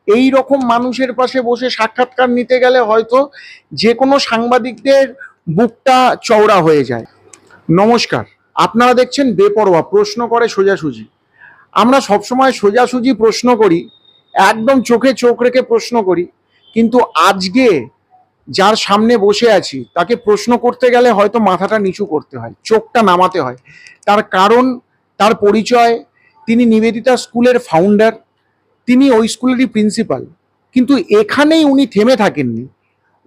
এই রকম মানুষের পাশে বসে সাক্ষাৎকার নিতে গেলে হয়তো যে কোনো সাংবাদিকদের বুকটা চওড়া হয়ে যায়। নমস্কার, আপনারা দেখছেন বেপরোয়া, প্রশ্ন করে সোজাসুজি। আমরা সবসময় সোজাসুজি প্রশ্ন করি, একদম চোখে চোখ রেখে প্রশ্ন করি, কিন্তু আজকে যার সামনে বসে আছি তাকে প্রশ্ন করতে গেলে হয়তো মাথাটা নিচু করতে হয়, চোখটা নামাতে হয়। তার কারণ, তার পরিচয়, তিনি নিবেদিতা স্কুলের ফাউন্ডার, তিনি ওই স্কুলেরই প্রিন্সিপাল। কিন্তু এখানেই উনি থেমে থাকেননি।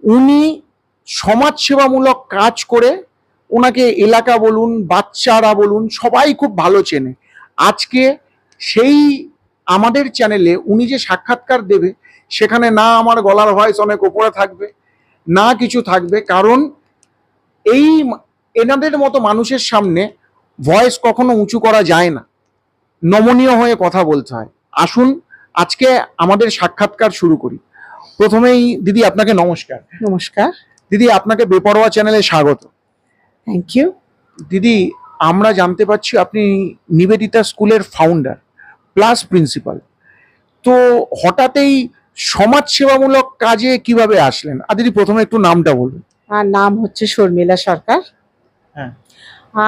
উনি সমাজসেবামূলক কাজ করে ওনাকে এলাকা বলুন, বাচ্চারা বলুন, সবাই খুব ভালো চেনে। আজকে সেই আমাদের চ্যানেলে উনি যে সাক্ষাৎকার দেবে, সেখানে না আমার গলার ভয়েস অনেক ওপরে থাকবে, না কিছু থাকবে, কারণ এই এনাদের মতো মানুষের সামনে ভয়েস কখনো উঁচু করা যায় না, নমনীয় হয়ে কথা বলতে হয়। আসুন আজকে আমাদের সাক্ষাৎকার শুরু করি। প্রথমেই দিদি আপনাকে নমস্কার। নমস্কার। দিদি, আপনাকে বেপরোয়া চ্যানেলে স্বাগত। Thank you. দিদি, আমরা জানতে পারছি আপনি নিবেদিতা স্কুলের ফাউন্ডার প্লাস প্রিন্সিপাল। তো হঠাৎই সমাজসেবামূলক কাজে কিভাবে আসলেন? আর দিদি প্রথমে একটু নামটা বলুন। আর নাম হচ্ছে শর্মিলা সরকার। হ্যাঁ।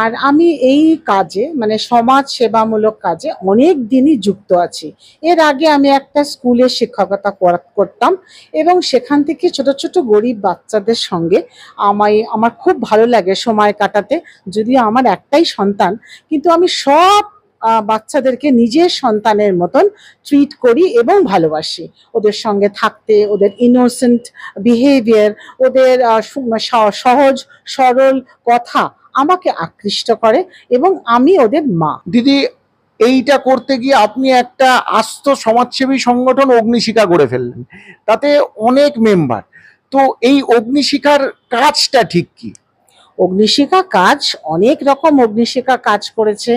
আর আমি এই কাজে মানে সমাজ সেবামূলক কাজে অনেক দিনই যুক্ত আছি। এর আগে আমি একটা স্কুলে শিক্ষকতা করতাম এবং সেখান থেকে ছোট ছোট গরিব বাচ্চাদের সঙ্গে আমার খুব ভালো লাগে সময় কাটাতে। যদিও আমার একটাই সন্তান, কিন্তু আমি সব বাচ্চাদেরকে নিজের সন্তানের মতন ট্রিট করি এবং ভালোবাসি। ওদের সঙ্গে থাকতে, ওদের ইনোসেন্ট বিহেভিয়ার, ওদের সহজ সরল কথা আমাকে আকৃষ্ট করে এবং আমি ওদের মা। দিদি, এইটা করতে গিয়ে আপনি একটা আস্ত সমাজসেবী সংগঠন অগ্নিশিখা গড়ে ফেললেন, তাতে অনেক মেম্বার। তো এই অগ্নিশিখার কাজটা ঠিক কি? অগ্নিশিখা কাজ অনেক রকম অগ্নিশিখা কাজ করেছে।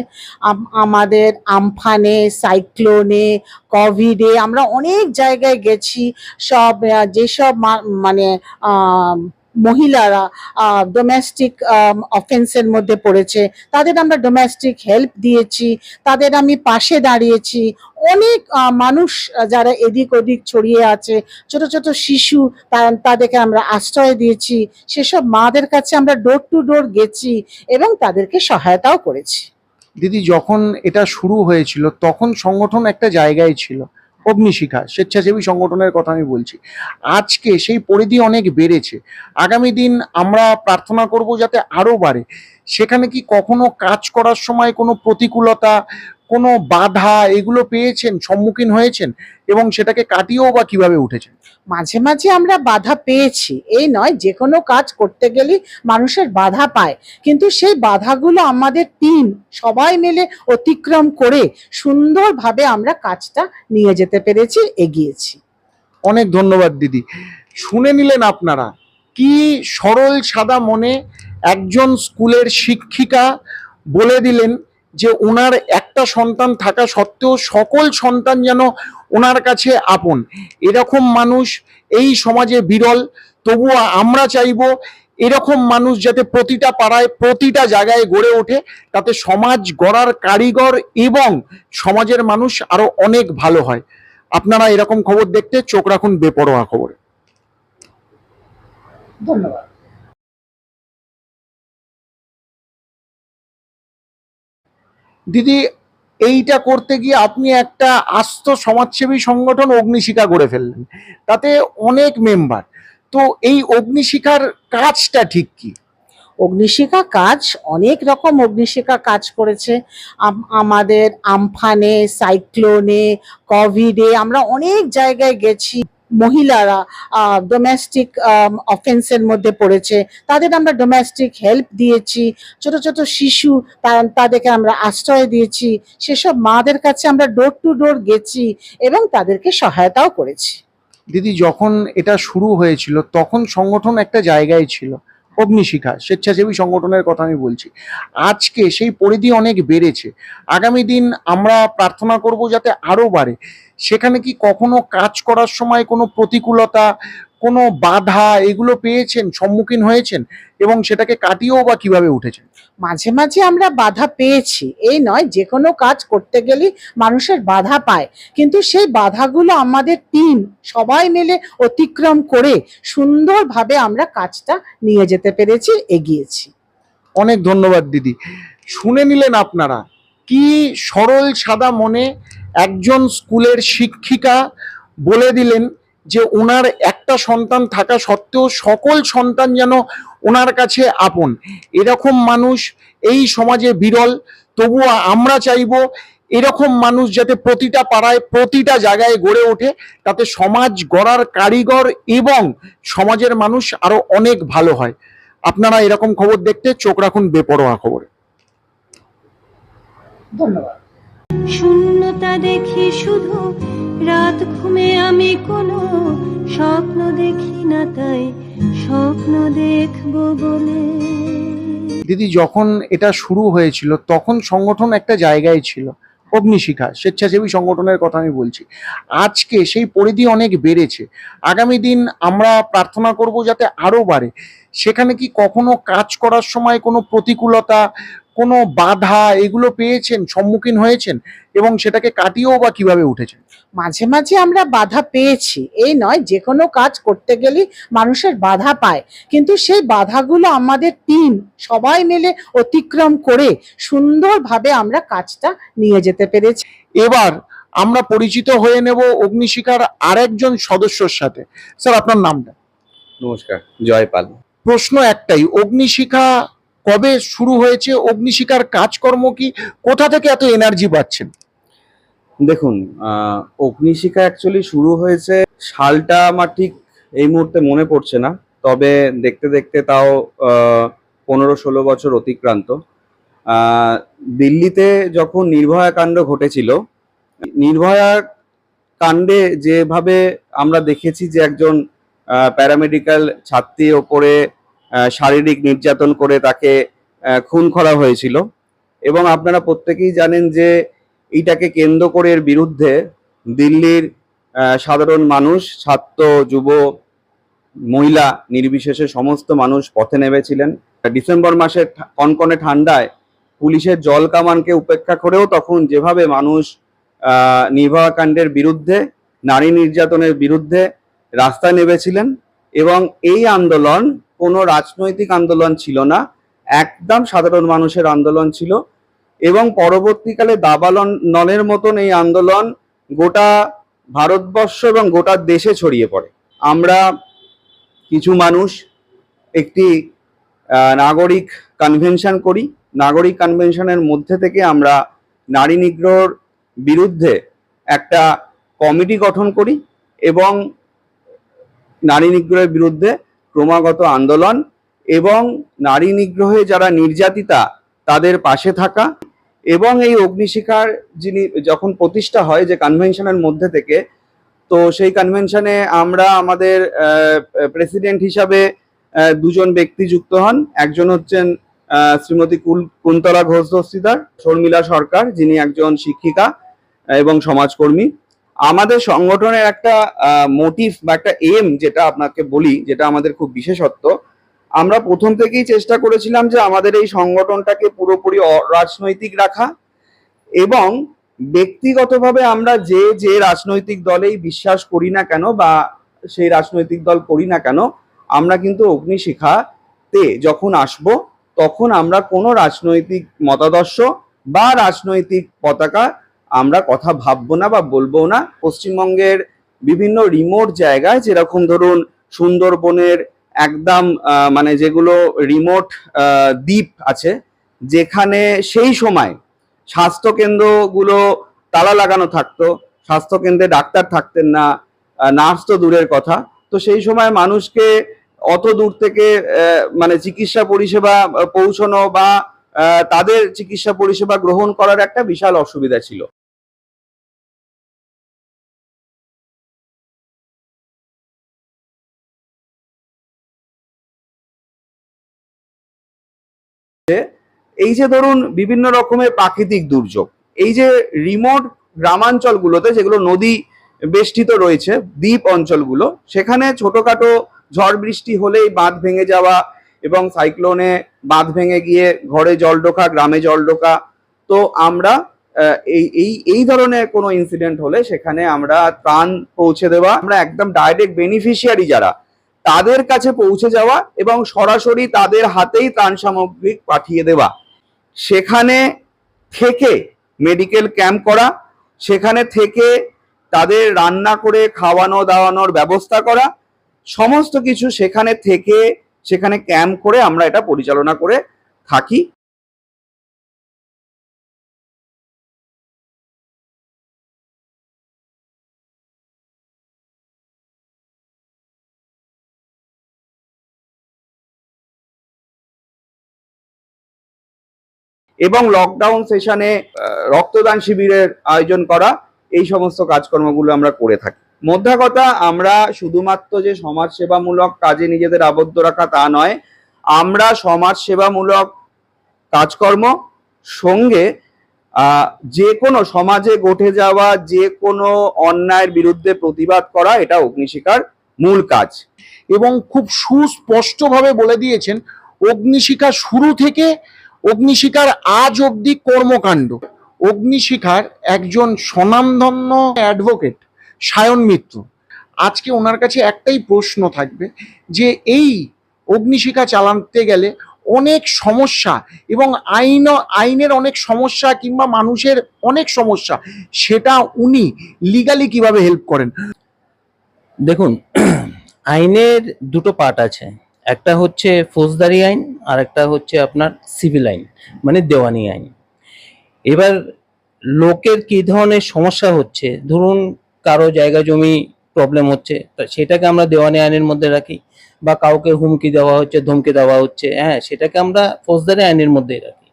আমাদের আমফানে, সাইক্লোনে, কোভিডে আমরা অনেক জায়গায় গেছি। সব যেসব মানে মহিলারা ডোমেস্টিক অফেন্সের মধ্যে পড়েছে, তাদের আমরা ডোমেস্টিক হেল্প দিয়েছি, তাদের আমি পাশে দাঁড়িয়েছি। অনেক মানুষ যারা এদিক ওদিক ছড়িয়ে আছে, ছোট ছোট শিশু, তাদেরকে আমরা আশ্রয় দিয়েছি। সেসব মাদের কাছে আমরা ডোর টু ডোর গেছি এবং তাদেরকে সহায়তাও করেছি। দিদি, যখন এটা শুরু হয়েছিল তখন সংগঠন একটা জায়গায় ছিল, অগ্নিশিখা স্বেচ্ছাসেবী সংগঠনের কথা আমি বলছি। আজকে সেই পরিধি অনেক বেড়েছে। আগামী দিন আমরা প্রার্থনা করব যাতে আরো বাড়ে। সেখানে কি কখনো কাজ করার সময় কোনো প্রতিকূলতা, কোনো বাধা এগুলো পেয়েছেন, সম্মুখীন হয়েছেন, এবং সেটাকে কাটিয়েও বা কিভাবে উঠেছেন? মাঝে মাঝে আমরা বাধা পেয়েছি, এই নয়, যে কোনো কাজ করতে গেলে মানুষের বাধা পায়, কিন্তু সেই বাধাগুলো আমাদের টিম সবাই মিলে অতিক্রম করে সুন্দরভাবে আমরা কাজটা নিয়ে যেতে পেরেছি, এগিয়েছি। অনেক ধন্যবাদ দিদি। শুনে নিলেন আপনারা, কি সরল সাদা মনে একজন স্কুলের শিক্ষিকা বলে দিলেন যে ওনার একটা সন্তান থাকা সত্ত্বেও সকল সন্তান যেন ওনার কাছে আপন। এরকম মানুষ এই সমাজে বিরল। তবুও আমরা চাইবো এরকম মানুষ যাতে প্রতিটা পাড়ায়, প্রতিটা জায়গায় গড়ে ওঠে, তাতে সমাজ গড়ার কারিগর এবং সমাজের মানুষ আরো অনেক ভালো হয়। আপনারা এরকম খবর দেখতে চোখ রাখুন বেপরোয়া খবরে। ধন্যবাদ। দিদি, এইটা করতে গিয়ে আপনি একটা আস্ত সমাজসেবী সংগঠন অগ্নিশিখা গড়ে ফেললেন, তাতে অনেক মেম্বার। তো এই অগ্নিশিখার কাজটা ঠিক কি? অগ্নিশিখা কাজ অনেক রকম অগ্নিশিখা কাজ করেছে। আমাদের আমফানে, সাইক্লোনে, কোভিডে আমরা অনেক জায়গায় গেছি। মহিলারা ডোমেস্টিক অফেন্সের মধ্যে পড়েছে, তাদের আমরা ডোমেস্টিক হেল্প দিয়েছি। ছোট ছোট শিশু, তাদেরকে আমরা আশ্রয় দিয়েছি। সেসব মাদের কাছে আমরা ডোর টু ডোর গেছি এবং তাদেরকে সহায়তাও করেছি। দিদি, যখন এটা শুরু হয়েছিল তখন সংগঠন একটা জায়গায় ছিল, অগ্নিশিখা স্বেচ্ছাসেবী সংগঠনের কথা আমি বলছি। আজকে সেই পরিধি অনেক বেড়েছে। আগামী দিন আমরা প্রার্থনা করব যাতে আরো বাড়ে। সেখানে কি কখনো কাজ করার সময় কোনো প্রতিকূলতা, কোনো বাধা এগুলো পেয়েছেন, সম্মুখীন হয়েছেন এবং সেটাকে কাটিয়েও বা কিভাবে উঠেছেন? মাঝে মাঝে আমরা বাধা পেয়েছি, এই নয়, যে কোনো কাজ করতে গেলে মানুষের বাধা পায়, কিন্তু সেই বাধাগুলো আমাদের টিম সবাই মিলে অতিক্রম করে সুন্দরভাবে আমরা কাজটা নিয়ে যেতে পেরেছি, এগিয়েছি। অনেক ধন্যবাদ দিদি। শুনে নিলেন আপনারা, কি সরল সাদা মনে একজন স্কুলের শিক্ষিকা বলে দিলেন যে ওনার একটা সন্তান থাকা সত্ত্বেও সকল সন্তান যেন ওনার কাছে আপন। এরকম মানুষ এই সমাজে বিরল। তবুও আমরা চাইবো এরকম মানুষ যাতে প্রতিটা পাড়ায় প্রতিটা জায়গায় গড়ে ওঠে, তাতে সমাজ গড়ার কারিগর এবং সমাজের মানুষ আরো অনেক ভালো হয়। আপনারা এরকম খবর দেখতে চোখ রাখুন বেপরোয়া খবরে। ধন্যবাদ। শূন্যতা দেখি শুধু, রাত ঘুমে আমি কোনো স্বপ্ন দেখি না, তাই স্বপ্ন দেখব বলে। দিদি, যখন এটা শুরু হয়েছিল তখন সংগঠন একটা জায়গায় ছিল, অগ্নিশিখা স্বেচ্ছাসেবী সংগঠনের কথা আমি বলছি। আজকে সেই পরিধি অনেক বেড়েছে। আগামী দিন আমরা প্রার্থনা করব যাতে আরো বাড়ে। সেখানে কি কখনো কাজ করার সময় কোনো প্রতিকূলতা, কোনো বাধা এগুলো পেয়েছেন, সম্মুখীন হয়েছেন এবং সেটাকে কাটিয়েও বা কিভাবে উঠেছেন? মাঝে মাঝে আমরা বাধা পেয়েছি, এই নয়, যে কোনো কাজ করতে গেলে মানুষের বাধা পায়, কিন্তু সেই বাধাগুলো আমাদের টিম সবাই মিলে অতিক্রম করে সুন্দরভাবে আমরা কাজটা নিয়ে যেতে পেরেছি। এবার আমরা পরিচিত হয়ে নেব অগ্নিশিখার আরেকজন সদস্যর সাথে। স্যার, আপনার নামটা? নমস্কার, জয়পাল। প্রশ্ন একটাই, অগ্নিশিখা কবে শুরু হয়েছে? অগ্নিশিখার কাজকর্ম কি? কোথা থেকে এত এনার্জি পাচ্ছেন? দেখুন, অগ্নিশিখা অ্যাকচুয়ালি শুরু হয়েছে, সালটা আমার ঠিক এই মুহূর্তে মনে পড়ছে না, তবে দেখতে দেখতে তাও 15-16 বছর অতিক্রান্ত। দিল্লিতে যখন নির্ভয়া কাণ্ড ঘটেছিল, নির্ভয়া কাণ্ডে যেভাবে আমরা দেখেছি যে একজন প্যারামেডিক্যাল ছাত্রীর ওপরে শারীরিক নির্যাতন করে তাকে খুন করা হয়েছিল, এবং আপনারা প্রত্যেকেই জানেন যে এইটাকে কেন্দ্র করে এর বিরুদ্ধে দিল্লির সাধারণ মানুষ, ছাত্র, যুব, মহিলা নির্বিশেষে সমস্ত মানুষ পথে নেমেছিলেন। ডিসেম্বর মাসের কনকনে ঠান্ডায় পুলিশের জল কামানকে উপেক্ষা করেও তখন যেভাবে মানুষ নির্ভয়া কাণ্ডের বিরুদ্ধে, নারী নির্যাতনের বিরুদ্ধে রাস্তায় নেমেছিলেন, এবং এই আন্দোলন কোনো রাজনৈতিক আন্দোলন ছিল না, একদম সাধারণ মানুষের আন্দোলন ছিল। এবং পরবর্তীকালে দাবানলের মতন এই আন্দোলন গোটা ভারতবর্ষ এবং গোটা দেশে ছড়িয়ে পড়ে। আমরা কিছু মানুষ একটি নাগরিক কনভেনশন করি। নাগরিক কনভেনশনের মধ্যে থেকে আমরা নারী নিগ্রহর বিরুদ্ধে একটা কমিটি গঠন করি এবং নারী নিগ্রহের বিরুদ্ধে ক্রমাগত আন্দোলন এবং নারী নিগ্রহে যারা নির্যাতিতা তাদের পাশে থাকা। এবং এই অগ্নিশিখার যিনি যখন প্রতিষ্ঠা হয় যে কনভেনশনের মধ্যে থেকে, তো সেই কনভেনশনে আমরা আমাদের প্রেসিডেন্ট হিসাবে দুজন ব্যক্তি যুক্ত হন। একজন হচ্ছেন শ্রীমতী কুন্তলা ঘোষ দস্তিদার, শর্মিলা সরকার যিনি একজন শিক্ষিকা এবং সমাজকর্মী। আমাদের সংগঠনের একটা মোটিভ বা একটা এম যেটা আপনাকে বলি, যেটা আমাদের খুব বিশেষত্ব, আমরা প্রথম থেকেই চেষ্টা করেছিলাম যে আমাদের এই সংগঠনটাকে পুরোপুরি অরাজনৈতিক রাখা, এবং ব্যক্তিগতভাবে আমরা যে যে রাজনৈতিক দলেই বিশ্বাস করি না কেন বা সেই রাজনৈতিক দল করি না কেন, আমরা কিন্তু অগ্নিশিখাতে যখন আসব তখন আমরা কোনো রাজনৈতিক মতাদর্শ বা রাজনৈতিক পতাকা আমরা কথা ভাববো না বা বলবো না। পশ্চিমবঙ্গের বিভিন্ন রিমোট জায়গায়, যেরকম ধরুন সুন্দরবনের একদম মানে যেগুলো রিমোট দ্বীপ আছে, যেখানে সেই সময় স্বাস্থ্যকেন্দ্রগুলো তালা লাগানো থাকতো, স্বাস্থ্যকেন্দ্রে ডাক্তার থাকতেন না, নার্স তো দূরের কথা, তো সেই সময় মানুষকে অত দূর থেকে মানে চিকিৎসা পরিষেবা পৌঁছানো বা তাদের চিকিৎসা পরিষেবা গ্রহণ করার একটা বিশাল অসুবিধা ছিল। এই যে ধরুন বিভিন্ন রকমের প্রাকৃতিক দুর্যোগ, এই যে রিমোট গ্রামাঞ্চলগুলোতে যেগুলো নদী বেষ্টিত রয়েছে দ্বীপ অঞ্চলগুলো, সেখানে ছোটখাটো ঝড় বৃষ্টি হলেই বাঁধ ভেঙে যাওয়া এবং সাইক্লোনে বাঁধ ভেঙে গিয়ে ঘরে জল ঢোকা, গ্রামে জল ঢোকা। তো আমরা এই ধরনের কোনো ইনসিডেন্ট হলে সেখানে আমরা ত্রাণ পৌঁছে দেওয়া, আমরা একদম ডাইরেক্ট বেনিফিশিয়ারি যারা তাদের কাছে পৌঁছে যাওয়া এবং সরাসরি তাদের হাতেই ত্রাণ সামগ্রী পাঠিয়ে দেওয়া, সেখানে থেকে মেডিকেল ক্যাম্প করা, সেখানে থেকে তাদের রান্না করে খাওয়ানো দাওয়ানোর ব্যবস্থা করা, সমস্ত কিছু সেখানে থেকে সেখানে ক্যাম্প করে আমরা এটা পরিচালনা করে থাকি। এবং লকডাউন সেশনে রক্তদান শিবিরের আয়োজন করা, এই সমস্ত কাজকর্মগুলো আমরা করে থাকি। মোদ্দা কথা, আমরা শুধুমাত্র যে সমাজ সেবামূলক কাজে নিজেদের আবদ্ধ রাখা তা নয়, আমরা সমাজ সেবামূলক কাজকর্ম সঙ্গে যে কোনো সমাজে ঘটে যাওয়া যে কোনো অন্যায়ের বিরুদ্ধে প্রতিবাদ করা, এটা অগ্নিশিখার মূল কাজ। এবং খুব সুস্পষ্টভাবে বলে দিয়েছেন অগ্নিশিখা শুরু থেকে অগ্নিশিখার আজ অবধি কর্মকাণ্ড। অগ্নিশিখার একজন স্বনামধন্য অ্যাডভোকেট সায়ন মিত্র, আজকে ওনার কাছে একটাই প্রশ্ন থাকবে যে এই অগ্নিশিখা চালাতে গেলে অনেক সমস্যা এবং আইনের অনেক সমস্যা কিংবা মানুষের অনেক সমস্যা, সেটা উনি লিগালি কিভাবে হেল্প করেন? দেখুন, আইনের দুটো পার্ট আছে, একটা হচ্ছে ফৌজদারি আইন আর একটা হচ্ছে আপনার সিভিল আইন, মানে দেওয়ানি আইন। এবার লোকের কি ধরনের সমস্যা হচ্ছে, ধরুন কারো জায়গা জমি প্রবলেম হচ্ছে, সেটাকে আমরা দেওয়ানি আইনের মধ্যে রাখি, বা কাউকে হুমকি দেওয়া হচ্ছে, ধমকি দেওয়া হচ্ছে, হ্যাঁ, সেটাকে আমরা ফৌজদারি আইনের মধ্যেই রাখি।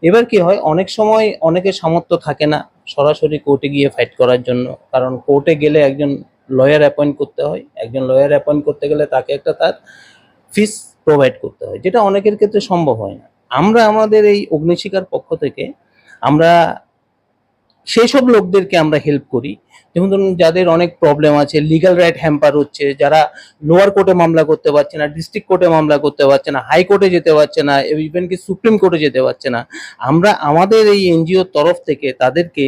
এবার কি হয়, অনেক সময় অনেকের সামর্থ্য থাকে না সরাসরি কোর্টে গিয়ে ফাইট করার জন্য, কারণ কোর্টে গেলে একজন লয়ার অ্যাপয়েন্ট করতে হয়, একজন লয়ার অ্যাপয়েন্ট করতে গেলে তাকে একটা তার ফিস প্রোভাইড করতে হয়, যেটা অনেকের ক্ষেত্রে সম্ভব হয় না। আমরা আমাদের এই অগ্নিশিখার পক্ষ থেকে আমরা সেই সব লোকদেরকে আমরা হেল্প করি, যেমন ধরুন যাদের অনেক প্রবলেম আছে, লিগ্যাল রাইট হ্যাম্পার হচ্ছে, যারা লোয়ার কোর্টে মামলা করতে পারছে না, ডিস্ট্রিক্ট কোর্টে মামলা করতে পারছে না, হাইকোর্টে যেতে পারছে না, ইভেন কি সুপ্রিম কোর্টে যেতে পারছে না, আমরা আমাদের এই এনজিওর তরফ থেকে তাদেরকে,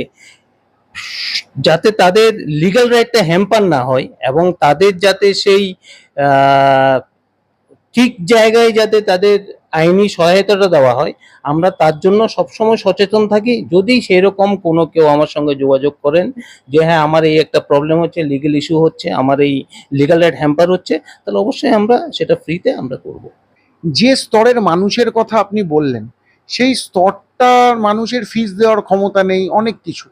যাতে তাদের লিগ্যাল রাইটটা হ্যাম্পার না হয় এবং তাদের যাতে সেই ঠিক জায়গায় যাতে তাদের আইনি সহায়তাটা দেওয়া হয়, আমরা তার জন্য সবসময় সচেতন থাকি। যদি সেরকম কোনো কেউ আমার সঙ্গে যোগাযোগ করেন যে হ্যাঁ আমার এই একটা প্রবলেম হচ্ছে, লিগ্যাল ইস্যু হচ্ছে, আমার এই লিগ্যাল রাইট হ্যাম্পার হচ্ছে, তাহলে অবশ্যই আমরা সেটা ফ্রিতে আমরা করব। যে স্তরের মানুষের কথা আপনি বললেন, সেই স্তরটা মানুষের ফিস দেওয়ার ক্ষমতা নেই, অনেক কিছু।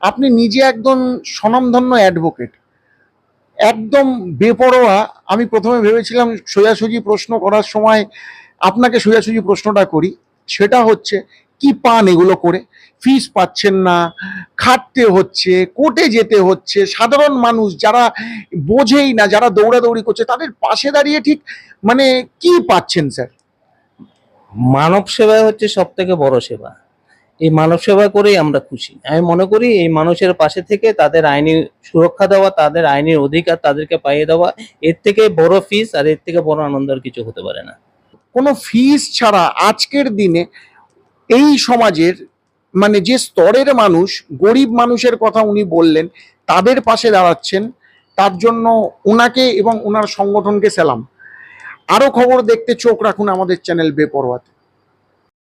আপনি নিজে একজন স্বনামধন্য অ্যাডভোকেট, একদম বেপরোয়া। আমি প্রথমে ভেবেছিলাম সোজাসুজি প্রশ্ন করার সময় আপনাকে সোজাসুজি প্রশ্নটা করি, সেটা হচ্ছে কি পান এগুলো করে? ফিস পাচ্ছেন না, খাটতে হচ্ছে, কোর্টে যেতে হচ্ছে, সাধারণ মানুষ যারা বোঝেই না, যারা দৌড়াদৌড়ি করছে, তাদের পাশে দাঁড়িয়ে ঠিক মানে কি পাচ্ছেন স্যার? মানব সেবা হচ্ছে সব থেকে বড় সেবা। এই মানব সেবা করেই আমরা খুশি। আমি মনে করি এই মানুষের পাশে থেকে তাদের আইনি সুরক্ষা দেওয়া, তাদের আইনের অধিকার তাদেরকে পাইয়ে দেওয়া, এর থেকে বড় ফিস আর এর থেকে বড় আনন্দ আর কিছু হতে পারে না। কোনো ফিস ছাড়া আজকের দিনে এই সমাজের মানে যে স্তরের মানুষ, গরিব মানুষের কথা উনি বললেন, তাদের পাশে দাঁড়াচ্ছেন, তার জন্য ওনাকে এবং ওনার সংগঠনকে সেলাম। আরো খবর দেখতে চোখ রাখুন আমাদের চ্যানেল বেপরোয়াতে।